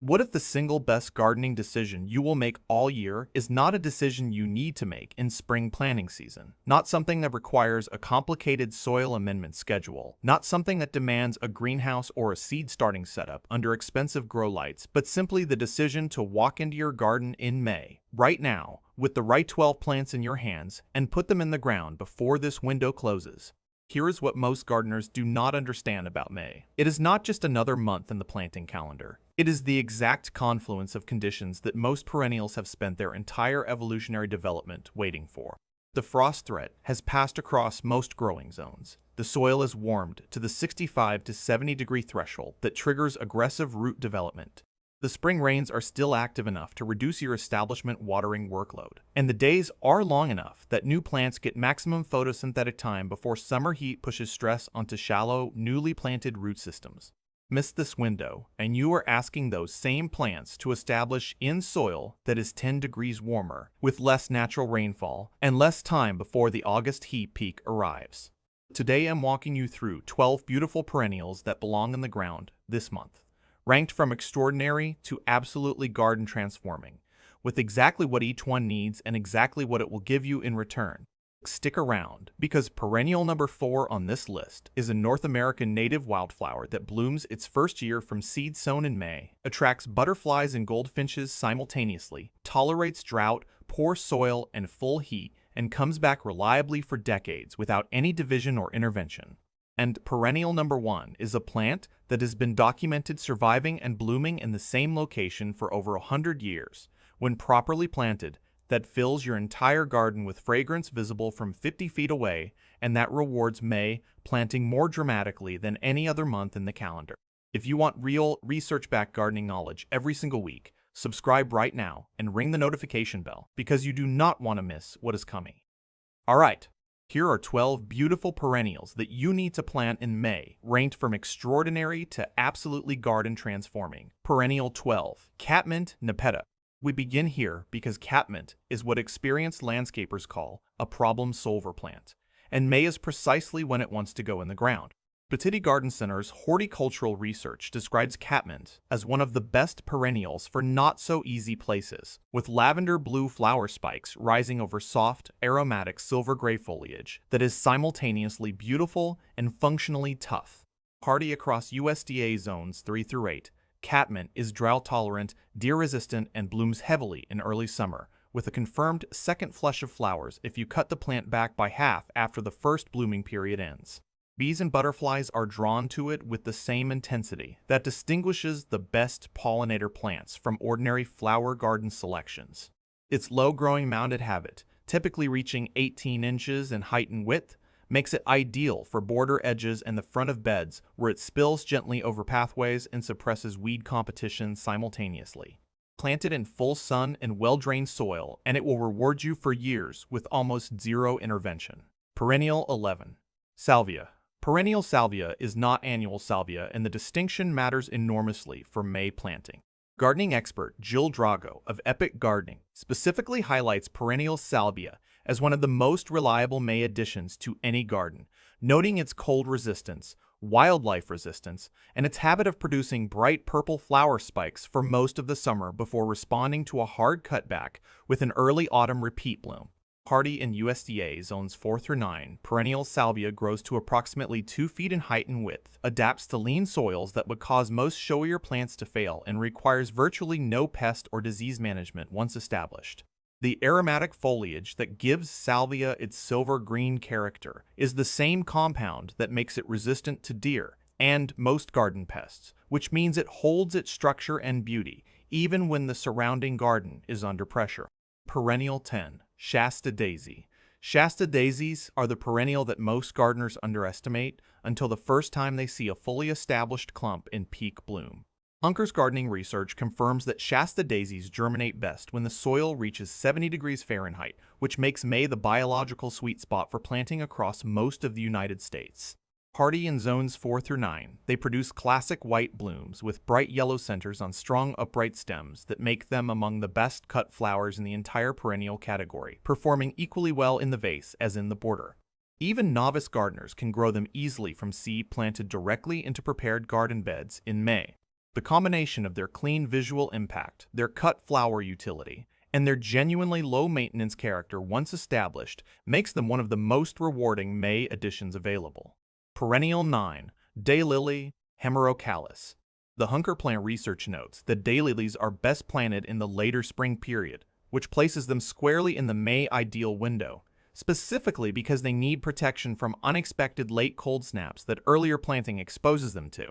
What if the single best gardening decision you will make all year is not a decision you need to make in spring planting season? Not something that requires a complicated soil amendment schedule, not something that demands a greenhouse or a seed starting setup under expensive grow lights, but simply the decision to walk into your garden in May, right now, with the right 12 plants in your hands, and put them in the ground before this window closes. Here is what most gardeners do not understand about May. It is not just another month in the planting calendar. It is the exact confluence of conditions that most perennials have spent their entire evolutionary development waiting for. The frost threat has passed across most growing zones. The soil is warmed to the 65 to 70 degree threshold that triggers aggressive root development. The spring rains are still active enough to reduce your establishment watering workload, and the days are long enough that new plants get maximum photosynthetic time before summer heat pushes stress onto shallow, newly planted root systems. Miss this window, and you are asking those same plants to establish in soil that is 10 degrees warmer, with less natural rainfall, and less time before the August heat peak arrives. Today I'm walking you through 12 beautiful perennials that belong in the ground this month, ranked from extraordinary to absolutely garden transforming, with exactly what each one needs and exactly what it will give you in return. Stick around, because perennial number 4 on this list is a North American native wildflower that blooms its first year from seed sown in May, attracts butterflies and goldfinches simultaneously, tolerates drought, poor soil, and full heat, and comes back reliably for decades without any division or intervention. And perennial number 1 is a plant that has been documented surviving and blooming in the same location for over 100 years. When properly planted, that fills your entire garden with fragrance visible from 50 feet away, and that rewards May planting more dramatically than any other month in the calendar. If you want real, research-backed gardening knowledge every single week, subscribe right now and ring the notification bell, because you do not want to miss what is coming. Alright, here are 12 beautiful perennials that you need to plant in May, ranked from extraordinary to absolutely garden transforming. Perennial 12, Catmint Nepeta. We begin here because catmint is what experienced landscapers call a problem solver plant, and May is precisely when it wants to go in the ground. Petiti Garden Center's horticultural research describes catmint as one of the best perennials for not-so-easy places, with lavender-blue flower spikes rising over soft, aromatic silver-gray foliage that is simultaneously beautiful and functionally tough. Hardy across USDA zones 3 through 8, catmint is drought-tolerant, deer-resistant, and blooms heavily in early summer, with a confirmed second flush of flowers if you cut the plant back by half after the first blooming period ends. Bees and butterflies are drawn to it with the same intensity that distinguishes the best pollinator plants from ordinary flower garden selections. Its low-growing mounded habit, typically reaching 18 inches in height and width, makes it ideal for border edges and the front of beds where it spills gently over pathways and suppresses weed competition simultaneously. Plant it in full sun and well-drained soil, and it will reward you for years with almost zero intervention. Perennial 11. Salvia. Perennial salvia is not annual salvia, and the distinction matters enormously for May planting. Gardening expert Jill Drago of Epic Gardening specifically highlights perennial salvia as one of the most reliable May additions to any garden, noting its cold resistance, wildlife resistance, and its habit of producing bright purple flower spikes for most of the summer before responding to a hard cutback with an early autumn repeat bloom. Hardy in USDA zones 4 through 9, perennial salvia grows to approximately 2 feet in height and width, adapts to lean soils that would cause most showier plants to fail, and requires virtually no pest or disease management once established. The aromatic foliage that gives salvia its silver-green character is the same compound that makes it resistant to deer and most garden pests, which means it holds its structure and beauty even when the surrounding garden is under pressure. Perennial 10. Shasta Daisy. Shasta daisies are the perennial that most gardeners underestimate until the first time they see a fully established clump in peak bloom. Hunker's gardening research confirms that Shasta daisies germinate best when the soil reaches 70 degrees Fahrenheit, which makes May the biological sweet spot for planting across most of the United States. Hardy in zones 4 through 9, they produce classic white blooms with bright yellow centers on strong upright stems that make them among the best cut flowers in the entire perennial category, performing equally well in the vase as in the border. Even novice gardeners can grow them easily from seed planted directly into prepared garden beds in May. The combination of their clean visual impact, their cut flower utility, and their genuinely low-maintenance character once established makes them one of the most rewarding May additions available. Perennial 9. Daylily Hemerocallis. The Hunker Plant Research notes that daylilies are best planted in the later spring period, which places them squarely in the May ideal window, specifically because they need protection from unexpected late cold snaps that earlier planting exposes them to.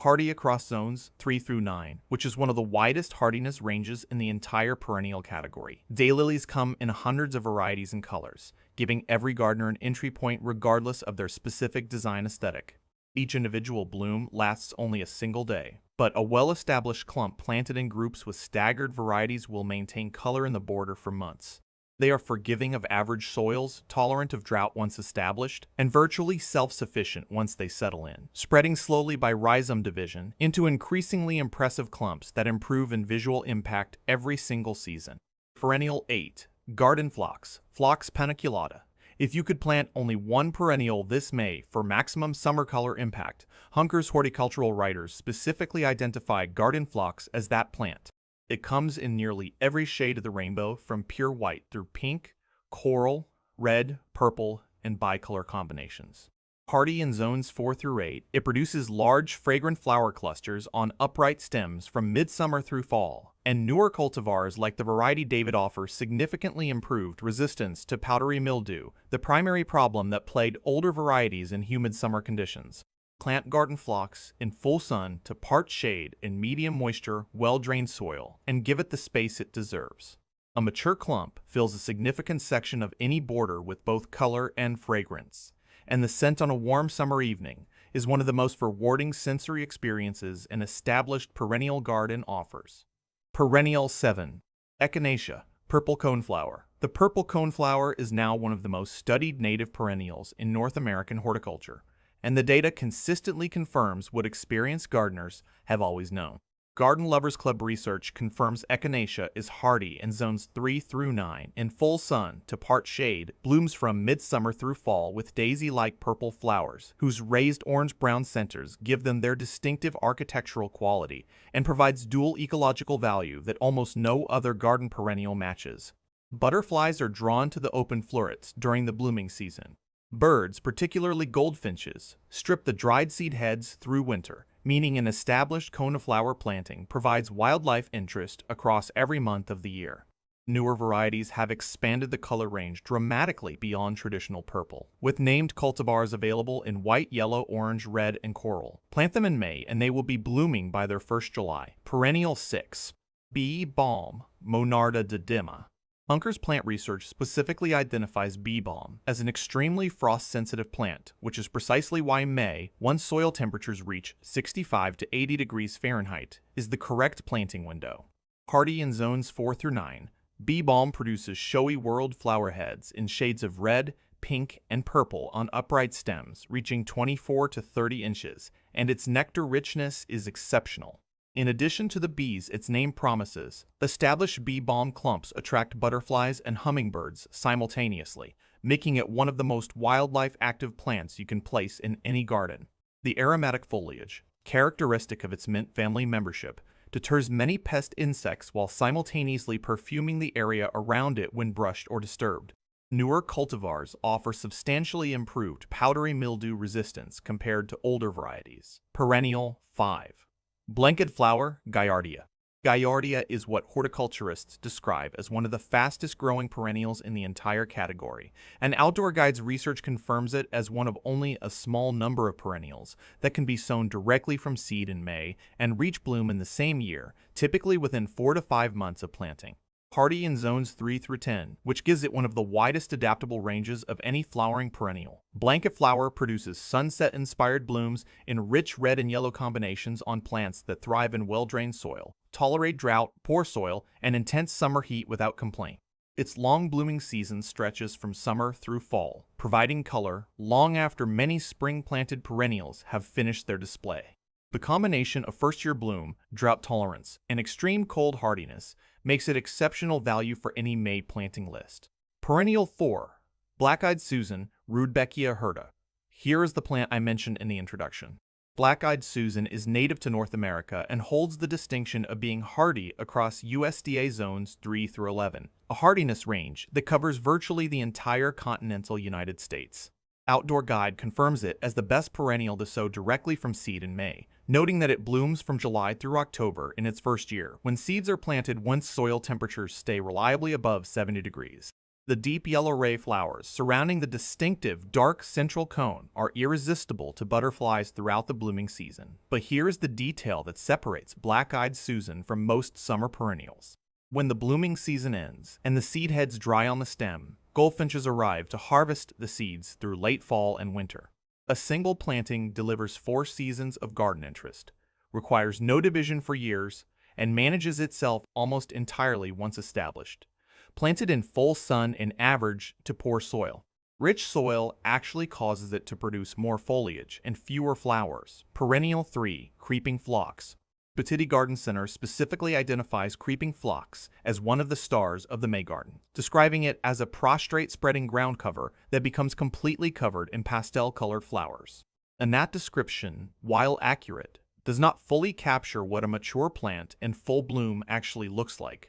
Hardy across zones 3 through 9, which is one of the widest hardiness ranges in the entire perennial category. Daylilies come in hundreds of varieties and colors, giving every gardener an entry point regardless of their specific design aesthetic. Each individual bloom lasts only a single day, but a well-established clump planted in groups with staggered varieties will maintain color in the border for months. They are forgiving of average soils, tolerant of drought once established, and virtually self-sufficient once they settle in, spreading slowly by rhizome division into increasingly impressive clumps that improve in visual impact every single season. Perennial 8. Garden Phlox, Phlox paniculata. If you could plant only one perennial this May for maximum summer color impact, Hunker's horticultural writers specifically identify garden phlox as that plant. It comes in nearly every shade of the rainbow, from pure white through pink, coral, red, purple, and bicolor combinations. Hardy in zones 4 through 8, it produces large, fragrant flower clusters on upright stems from midsummer through fall, and newer cultivars like the variety David offer significantly improved resistance to powdery mildew, the primary problem that plagued older varieties in humid summer conditions. Plant garden phlox in full sun to part shade in medium moisture, well-drained soil, and give it the space it deserves. A mature clump fills a significant section of any border with both color and fragrance, and the scent on a warm summer evening is one of the most rewarding sensory experiences an established perennial garden offers. Perennial 7. Echinacea, purple coneflower. The purple coneflower is now one of the most studied native perennials in North American horticulture, and the data consistently confirms what experienced gardeners have always known. Garden Lovers Club research confirms Echinacea is hardy in zones 3 through 9 in full sun to part shade, blooms from midsummer through fall with daisy-like purple flowers, whose raised orange-brown centers give them their distinctive architectural quality and provides dual ecological value that almost no other garden perennial matches. Butterflies are drawn to the open florets during the blooming season. Birds, particularly goldfinches, strip the dried seed heads through winter, meaning an established coneflower planting provides wildlife interest across every month of the year. Newer varieties have expanded the color range dramatically beyond traditional purple, with named cultivars available in white, yellow, orange, red, and coral. Plant them in May and they will be blooming by their first July. Perennial 6. Bee Balm, Monarda didyma. Hunker's plant research specifically identifies bee balm as an extremely frost-sensitive plant, which is precisely why May, once soil temperatures reach 65 to 80 degrees Fahrenheit, is the correct planting window. Hardy in zones 4 through 9, bee balm produces showy whorled flower heads in shades of red, pink, and purple on upright stems, reaching 24 to 30 inches, and its nectar richness is exceptional. In addition to the bees its name promises, established bee balm clumps attract butterflies and hummingbirds simultaneously, making it one of the most wildlife-active plants you can place in any garden. The aromatic foliage, characteristic of its mint family membership, deters many pest insects while simultaneously perfuming the area around it when brushed or disturbed. Newer cultivars offer substantially improved powdery mildew resistance compared to older varieties. Perennial 5. Blanket flower, Gaillardia. Gaillardia is what horticulturists describe as one of the fastest growing perennials in the entire category, and Outdoor Guide's research confirms it as one of only a small number of perennials that can be sown directly from seed in May and reach bloom in the same year, typically within 4 to 5 months of planting. Hardy in zones 3 through 10, which gives it one of the widest adaptable ranges of any flowering perennial. Blanket flower produces sunset-inspired blooms in rich red and yellow combinations on plants that thrive in well-drained soil, tolerate drought, poor soil, and intense summer heat without complaint. Its long blooming season stretches from summer through fall, providing color long after many spring-planted perennials have finished their display. The combination of first-year bloom, drought tolerance, and extreme cold hardiness makes it exceptional value for any May planting list. Perennial 4. Black-eyed Susan, Rudbeckia hirta. Here is the plant I mentioned in the introduction. Black-eyed Susan is native to North America and holds the distinction of being hardy across USDA zones 3 through 11, a hardiness range that covers virtually the entire continental United States. Outdoor Guide confirms it as the best perennial to sow directly from seed in May, noting that it blooms from July through October in its first year, when seeds are planted once soil temperatures stay reliably above 70 degrees. The deep yellow ray flowers surrounding the distinctive dark central cone are irresistible to butterflies throughout the blooming season. But here is the detail that separates Black-eyed Susan from most summer perennials. When the blooming season ends and the seed heads dry on the stem, goldfinches arrive to harvest the seeds through late fall and winter. A single planting delivers 4 seasons of garden interest, requires no division for years, and manages itself almost entirely once established. Planted in full sun in average to poor soil. Rich soil actually causes it to produce more foliage and fewer flowers. Perennial 3, Creeping Phlox. Petitty Garden Center specifically identifies creeping phlox as one of the stars of the May garden, describing it as a prostrate spreading ground cover that becomes completely covered in pastel-colored flowers. And that description, while accurate, does not fully capture what a mature plant in full bloom actually looks like.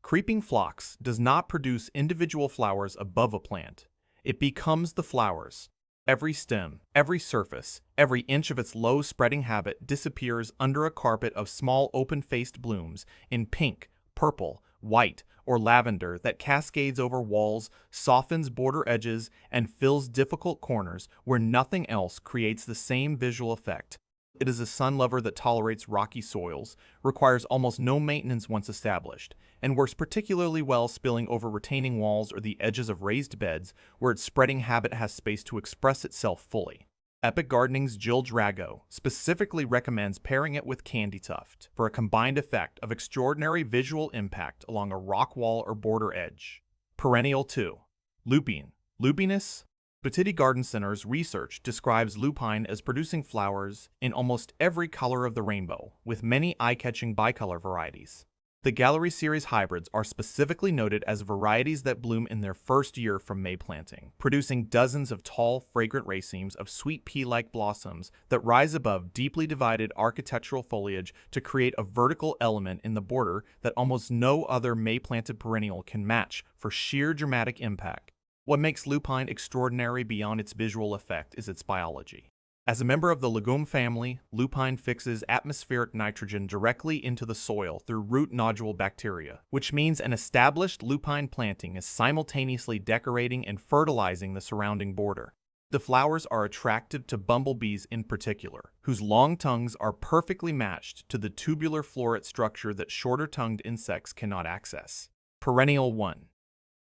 Creeping phlox does not produce individual flowers above a plant. It becomes the flowers. Every stem, every surface, every inch of its low spreading habit disappears under a carpet of small open-faced blooms in pink, purple, white, or lavender that cascades over walls, softens border edges, and fills difficult corners where nothing else creates the same visual effect. It is a sun lover that tolerates rocky soils, requires almost no maintenance once established, and works particularly well spilling over retaining walls or the edges of raised beds where its spreading habit has space to express itself fully. Epic Gardening's Jill Drago specifically recommends pairing it with Candy Tuft for a combined effect of extraordinary visual impact along a rock wall or border edge. Perennial 2. Lupine. Lupinus? Petitty Garden Center's research describes lupine as producing flowers in almost every color of the rainbow, with many eye-catching bicolor varieties. The Gallery Series hybrids are specifically noted as varieties that bloom in their first year from May planting, producing dozens of tall, fragrant racemes of sweet pea-like blossoms that rise above deeply divided architectural foliage to create a vertical element in the border that almost no other May-planted perennial can match for sheer dramatic impact. What makes lupine extraordinary beyond its visual effect is its biology. As a member of the legume family, lupine fixes atmospheric nitrogen directly into the soil through root nodule bacteria, which means an established lupine planting is simultaneously decorating and fertilizing the surrounding border. The flowers are attractive to bumblebees in particular, whose long tongues are perfectly matched to the tubular floret structure that shorter-tongued insects cannot access. Perennial 1.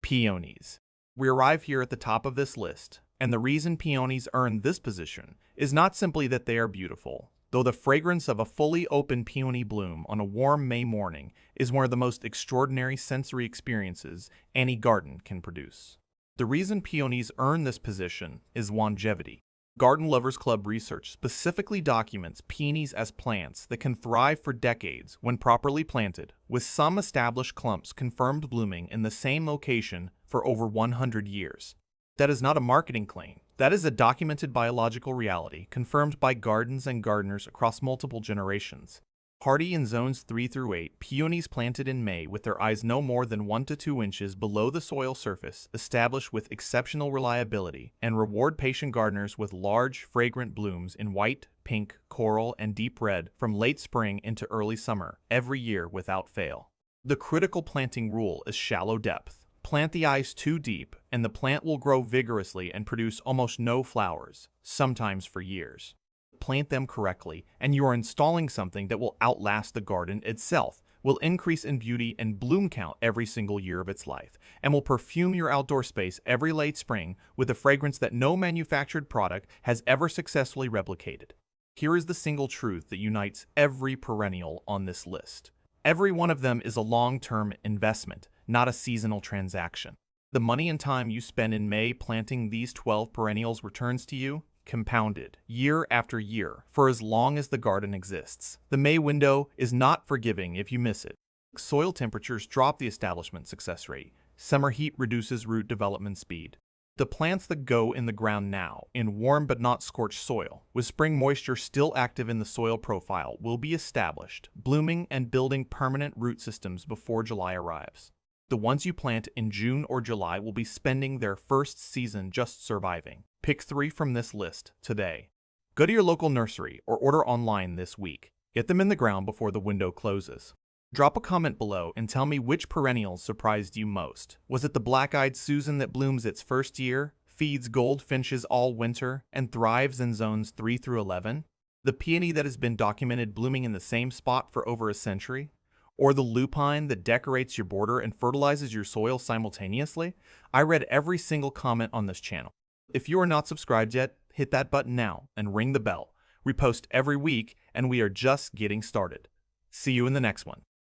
Peonies. We arrive here at the top of this list, and the reason peonies earn this position is not simply that they are beautiful, though the fragrance of a fully open peony bloom on a warm May morning is one of the most extraordinary sensory experiences any garden can produce. The reason peonies earn this position is longevity. Garden Lovers Club research specifically documents peonies as plants that can thrive for decades when properly planted, with some established clumps confirmed blooming in the same location for over 100 years. That is not a marketing claim. That is a documented biological reality confirmed by gardens and gardeners across multiple generations. Hardy in zones 3 through 8, peonies planted in May with their eyes no more than 1 to 2 inches below the soil surface, establish with exceptional reliability, and reward patient gardeners with large, fragrant blooms in white, pink, coral, and deep red from late spring into early summer, every year without fail. The critical planting rule is shallow depth. Plant the eyes too deep, and the plant will grow vigorously and produce almost no flowers, sometimes for years. Plant them correctly, and you are installing something that will outlast the garden itself, will increase in beauty and bloom count every single year of its life, and will perfume your outdoor space every late spring with a fragrance that no manufactured product has ever successfully replicated. Here is the single truth that unites every perennial on this list. Every one of them is a long-term investment, not a seasonal transaction. The money and time you spend in May planting these 12 perennials returns to you, compounded, year after year, for as long as the garden exists. The May window is not forgiving if you miss it. Soil temperatures drop the establishment success rate. Summer heat reduces root development speed. The plants that go in the ground now, in warm but not scorched soil, with spring moisture still active in the soil profile, will be established, blooming and building permanent root systems before July arrives. The ones you plant in June or July will be spending their first season just surviving. Pick 3 from this list today. Go to your local nursery or order online this week. Get them in the ground before the window closes. Drop a comment below and tell me which perennials surprised you most. Was it the black-eyed Susan that blooms its first year, feeds goldfinches all winter, and thrives in zones 3 through 11? The peony that has been documented blooming in the same spot for over a century? Or the lupine that decorates your border and fertilizes your soil simultaneously? I read every single comment on this channel. If you are not subscribed yet, hit that button now and ring the bell. We post every week and we are just getting started. See you in the next one.